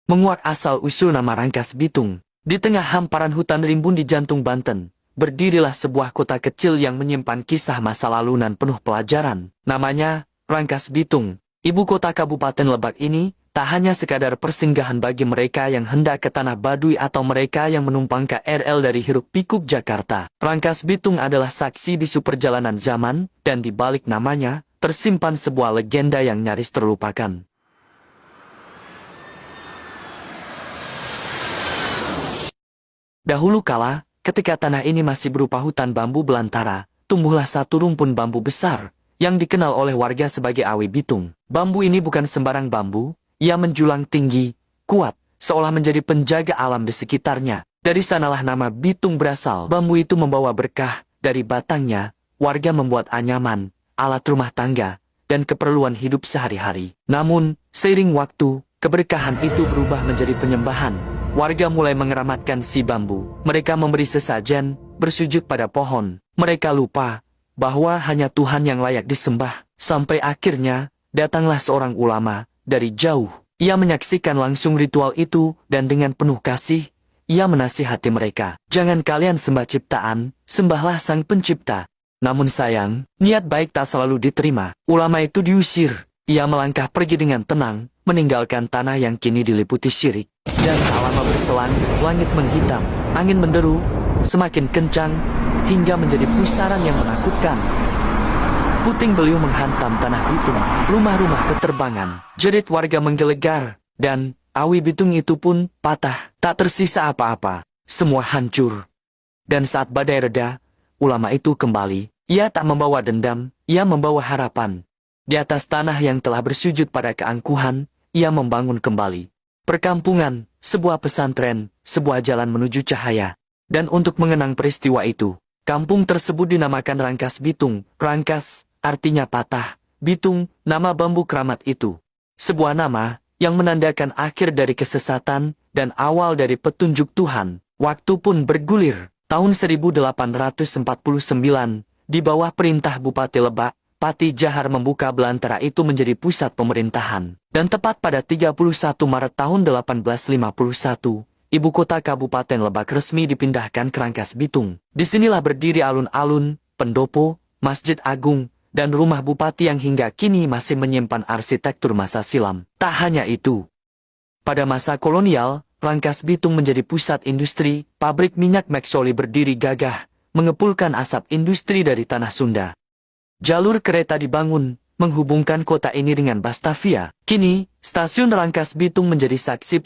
menguak asal-usul nama Rangkas Bitung. Di tengah hamparan hutan rimbun di jantung Banten, berdirilah sebuah kota kecil yang menyimpan kisah masa lalu dan penuh pelajaran. Namanya, Rangkas Bitung. Ibu kota Kabupaten Lebak ini, tak hanya sekadar persinggahan bagi mereka yang hendak ke Tanah Baduy atau mereka yang menumpang KRL dari hiruk-pikuk Jakarta. Rangkas Bitung adalah saksi bisu perjalanan zaman, dan di balik namanya, tersimpan sebuah legenda yang nyaris terlupakan. Dahulu kala, ketika tanah ini masih berupa hutan bambu belantara, tumbuhlah satu rumpun bambu besar, yang dikenal oleh warga sebagai Awi Bitung. Bambu ini bukan sembarang bambu, ia menjulang tinggi, kuat, seolah menjadi penjaga alam di sekitarnya. Dari sanalah nama Bitung berasal. Bambu itu membawa berkah, dari batangnya, warga membuat anyaman, alat rumah tangga, dan keperluan hidup sehari-hari. Namun, seiring waktu, keberkahan itu berubah menjadi penyembahan. Warga mulai mengeramatkan si bambu. Mereka memberi sesajen, bersujud pada pohon. Mereka lupa bahwa hanya Tuhan yang layak disembah. Sampai akhirnya, datanglah seorang ulama dari jauh. Ia menyaksikan langsung ritual itu dan dengan penuh kasih, ia menasihati mereka. Jangan kalian sembah ciptaan, sembahlah Sang Pencipta. Namun sayang, niat baik tak selalu diterima. Ulama itu diusir. Ia melangkah pergi dengan tenang, meninggalkan tanah yang kini diliputi syirik. Dan tak lama berselang, langit menghitam, angin menderu, semakin kencang, hingga menjadi pusaran yang menakutkan. Puting beliung menghantam tanah Bitung, rumah-rumah beterbangan, jerit warga menggelegar, dan Awi Bitung itu pun patah, tak tersisa apa-apa, semua hancur. Dan saat badai reda, ulama itu kembali, ia tak membawa dendam, ia membawa harapan. Di atas tanah yang telah bersujud pada keangkuhan, ia membangun kembali perkampungan, sebuah pesantren, sebuah jalan menuju cahaya. Dan untuk mengenang peristiwa itu, kampung tersebut dinamakan Rangkas Bitung. Rangkas, artinya patah. Bitung, nama bambu keramat itu. Sebuah nama yang menandakan akhir dari kesesatan dan awal dari petunjuk Tuhan. Waktu pun bergulir. Tahun 1849, di bawah perintah Bupati Lebak, Pati Jahar membuka belantara itu menjadi pusat pemerintahan. Dan tepat pada 31 Maret tahun 1851, ibu kota Kabupaten Lebak resmi dipindahkan ke Rangkas Bitung. Disinilah berdiri alun-alun, pendopo, masjid agung, dan rumah bupati yang hingga kini masih menyimpan arsitektur masa silam. Tak hanya itu. Pada masa kolonial, Rangkas Bitung menjadi pusat industri, pabrik minyak Maksoli berdiri gagah, mengepulkan asap industri dari tanah Sunda. Jalur kereta dibangun, menghubungkan kota ini dengan Batavia. Kini, stasiun Rangkas Bitung menjadi saksi